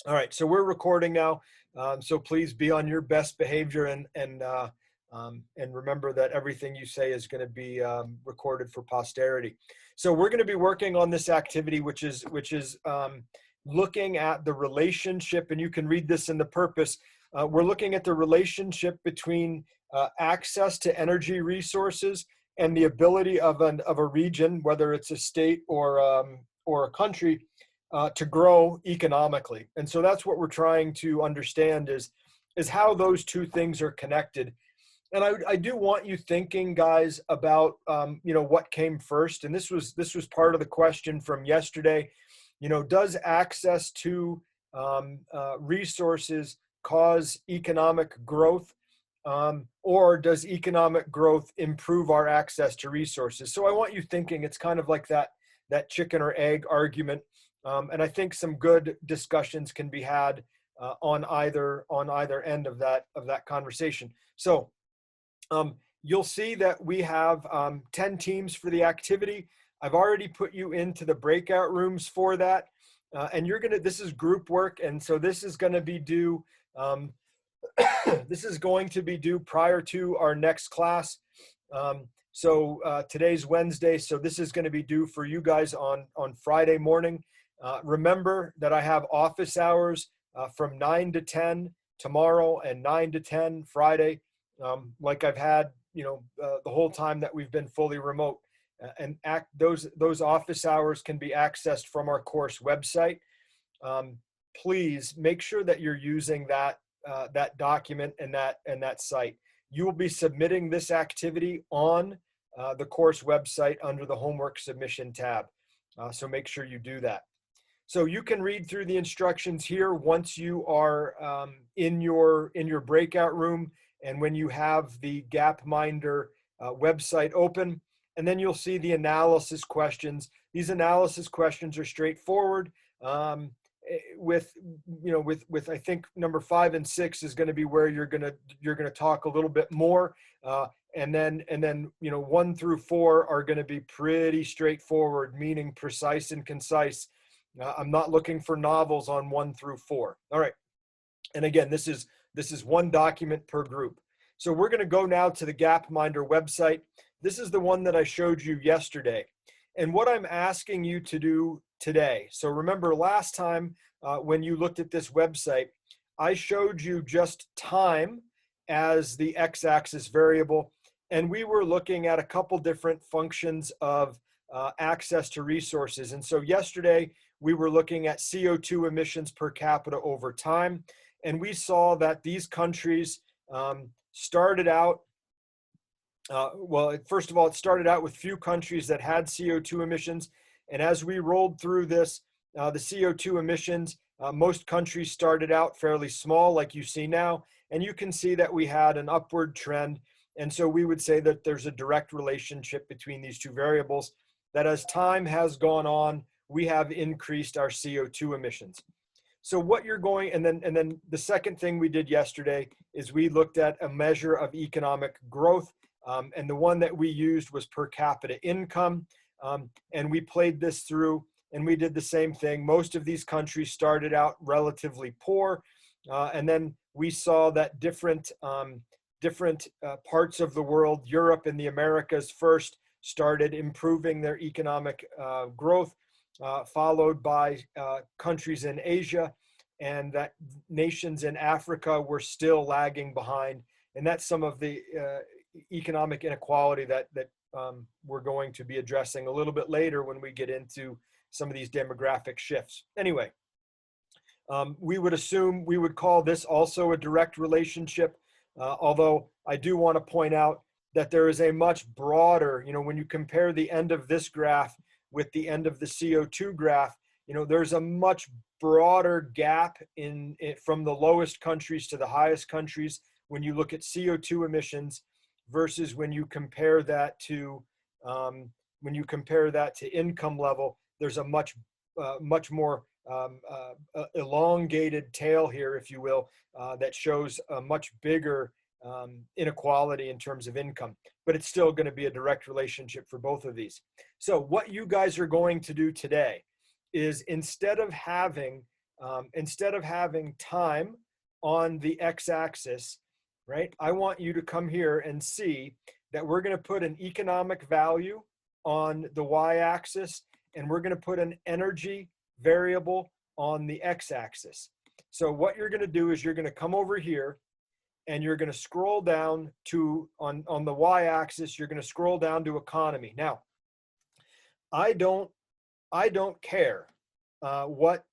All right, so we're recording now. So please be on your best behavior and remember that everything you say is going to be recorded for posterity. So we're going to be working on this activity, which is looking at the relationship, and you can read this in the purpose. We're looking at the relationship between access to energy resources and the ability of a region, whether it's a state or a country, to grow economically. And so that's what we're trying to understand is how those two things are connected. And I do want you thinking, guys, about what came first. And this was part of the question from yesterday. Does access to resources cause economic growth, or does economic growth improve our access to resources? So I want you thinking. It's kind of like that chicken or egg argument. And I think some good discussions can be had on either end of that conversation. So you'll see that we have 10 teams for the activity. I've already put you into the breakout rooms for that. And this is group work. And so this is going to be due, this is going to be due prior to our next class. So today's Wednesday. So this is going to be due for you guys on Friday morning. Remember that I have office hours from 9 to 10 tomorrow and 9 to 10 Friday, like I've had, the whole time that we've been fully remote. Those office hours can be accessed from our course website. Please make sure that you're using that document and that site. You will be submitting this activity on the course website under the homework submission tab. So make sure you do that. So you can read through the instructions here once you are in your breakout room and when you have the gapminder website open, and then you'll see the analysis questions. These analysis questions are straightforward. With I think number 5 and 6 is going to be where you're going to talk a little bit more, and then 1 through 4 are going to be pretty straightforward, meaning precise and concise. I'm not looking for novels on 1 through 4. All right. And again, this is one document per group. So we're going to go now to the gapminder website. This is the one that I showed you yesterday. And what I'm asking you to do today. So remember last time when you looked at this website, I showed you just time as the x-axis variable. And we were looking at a couple different functions of access to resources. And so yesterday, we were looking at CO2 emissions per capita over time. And we saw that these countries started out, first of all, it started out with few countries that had CO2 emissions. And as we rolled through this, the CO2 emissions, most countries started out fairly small, like you see now. And you can see that we had an upward trend. And so we would say that there's a direct relationship between these two variables, that as time has gone on, we have increased our CO2 emissions. So what you're going, and then the second thing we did yesterday is we looked at a measure of economic growth, and the one that we used was per capita income, and we played this through, and we did the same thing. Most of these countries started out relatively poor, and then we saw that different parts of the world, Europe and the Americas first, started improving their economic growth, followed by countries in Asia, and that nations in Africa were still lagging behind. And that's some of the economic inequality that we're going to be addressing a little bit later when we get into some of these demographic shifts. Anyway, we would call this also a direct relationship, although I do want to point out that there is a much broader, when you compare the end of this graph with the end of the CO2 graph, there's a much broader gap from the lowest countries to the highest countries when you look at CO2 emissions versus when you compare that to income level. There's a much more elongated tail here, if you will, that shows a much bigger inequality in terms of income, but it's still going to be a direct relationship for both of these. So what you guys are going to do today is, instead of having instead of having time on the x-axis, right? I want you to come here and see that we're going to put an economic value on the y-axis, and we're going to put an energy variable on the x-axis. So what you're going to do is you're going to come over here and you're going to scroll down to, on the y-axis, you're going to scroll down to economy. Now, I don't care what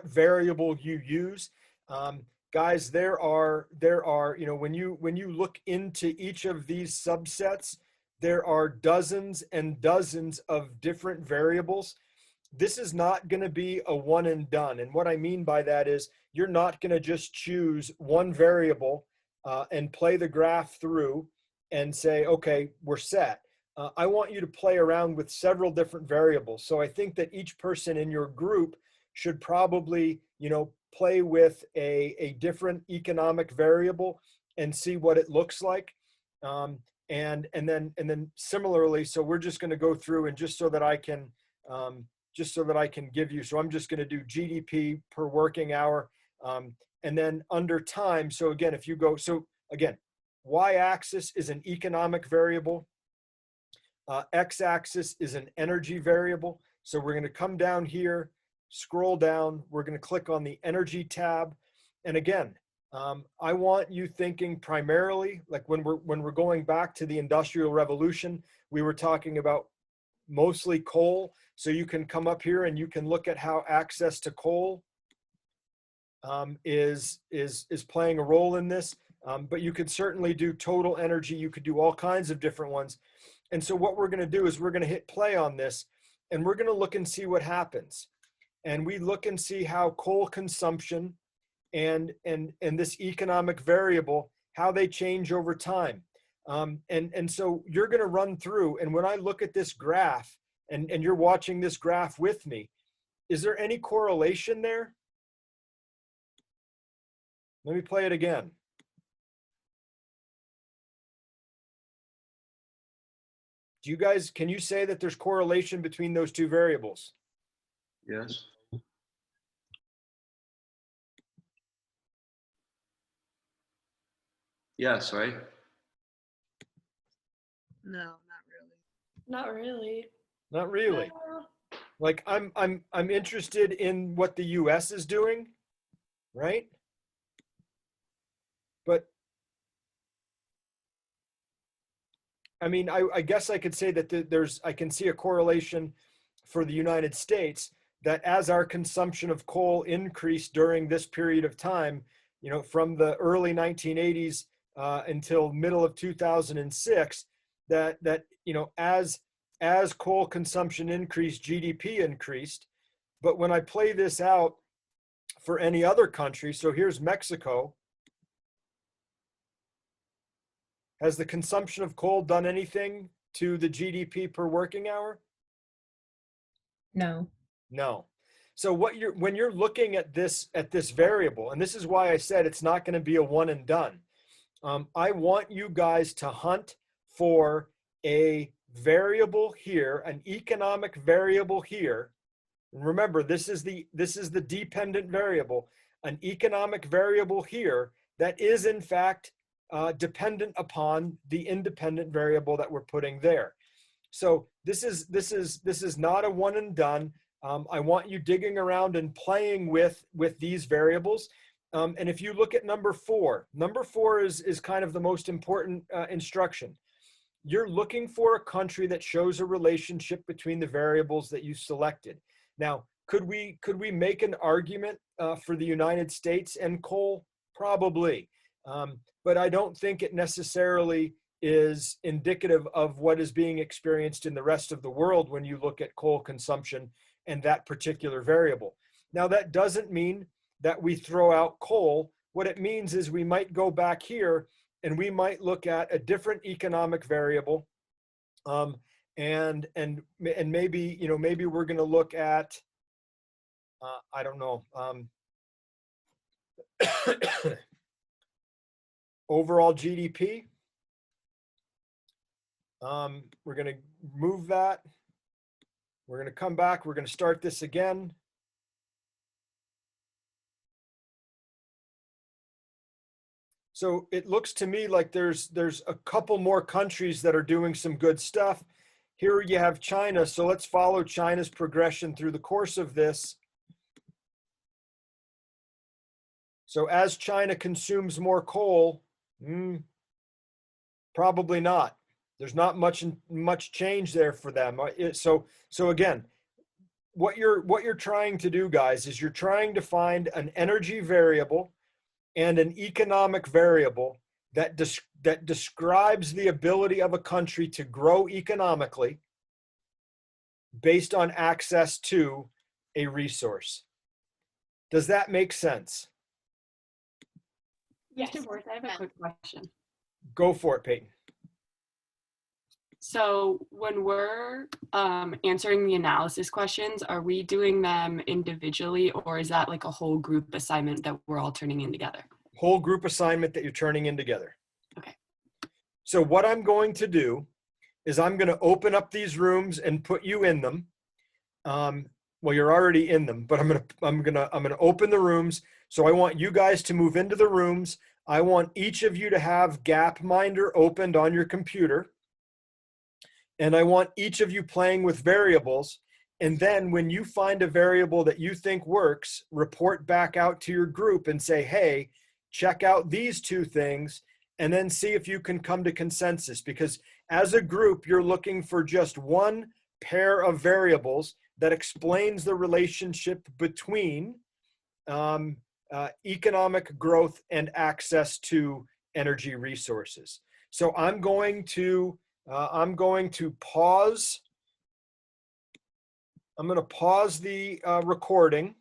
variable you use. Guys, there are, you know, when you look into each of these subsets, there are dozens and dozens of different variables. This is not going to be a one and done. And what I mean by that is you're not going to just choose one variable and play the graph through and say, okay, we're set. I want you to play around with several different variables. So I think that each person in your group should probably, you know, play with a different economic variable and see what it looks like. And then similarly, so we're just going to go through, and just so that I can give you, so I'm just going to do GDP per working hour. And then under time, so again, if you go, so again, y-axis is an economic variable. X-axis is an energy variable. So we're going to come down here, scroll down, we're going to click on the energy tab. And again, I want you thinking primarily, like when we're going back to the Industrial Revolution, we were talking about mostly coal. So you can come up here and you can look at how access to coal is playing a role in this. But you could certainly do total energy. You could do all kinds of different ones. And so what we're going to do is we're going to hit play on this, and we're going to look and see what happens. And we look and see how coal consumption and this economic variable, how they change over time. And so you're going to run through, and when I look at this graph, and you're watching this graph with me, is there any correlation there? Let me play it again. Do you guys, can you say that there's correlation between those two variables? Yes. Yes, right? No, not really. Not really. Not really. Like I'm interested in what the US is doing, right? But I mean, I guess I could say that I can see a correlation for the United States, that as our consumption of coal increased during this period of time, you know, from the early 1980s until middle of 2006, that you know, as coal consumption increased, GDP increased. But when I play this out for any other country, so here's Mexico. Has the consumption of coal done anything to the GDP per working hour? No. No. So when you're looking at this variable, and this is why I said it's not going to be a one and done. I want you guys to hunt for a variable here, an economic variable here. And remember, this is the dependent variable, an economic variable here that is in fact dependent upon the independent variable that we're putting there. So this is not a one and done. I want you digging around and playing with these variables. And if you look at number four is kind of the most important instruction. You're looking for a country that shows a relationship between the variables that you selected. Now, could we make an argument for the United States and coal? Probably. But I don't think it necessarily is indicative of what is being experienced in the rest of the world when you look at coal consumption and that particular variable. Now, that doesn't mean that we throw out coal. What it means is we might go back here and we might look at a different economic variable. And maybe, you know, maybe we're going to look at, I don't know, overall GDP. We're going to move that. We're going to come back. We're going to start this again. So it looks to me like there's a couple more countries that are doing some good stuff. Here you have China. So let's follow China's progression through the course of this. So as China consumes more coal, probably not. There's not much change there for them. So again, what you're trying to do, guys, is you're trying to find an energy variable and an economic variable that describes the ability of a country to grow economically based on access to a resource. Does that make sense? Yes. Mr. Worth, I have a quick question. Go for it, Peyton. So when we're answering the analysis questions, are we doing them individually, or is that like a whole group assignment that we're all turning in together? Whole group assignment that you're turning in together. Okay. So what I'm going to do is I'm going to open up these rooms and put you in them. Well, you're already in them, but I'm gonna open the rooms. So I want you guys to move into the rooms. I want each of you to have gapminder opened on your computer. And I want each of you playing with variables. And then when you find a variable that you think works, report back out to your group and say, hey, check out these two things, and then see if you can come to consensus. Because as a group, you're looking for just one pair of variables that explains the relationship between economic growth and access to energy resources. So I'm going to pause. I'm going to pause the recording.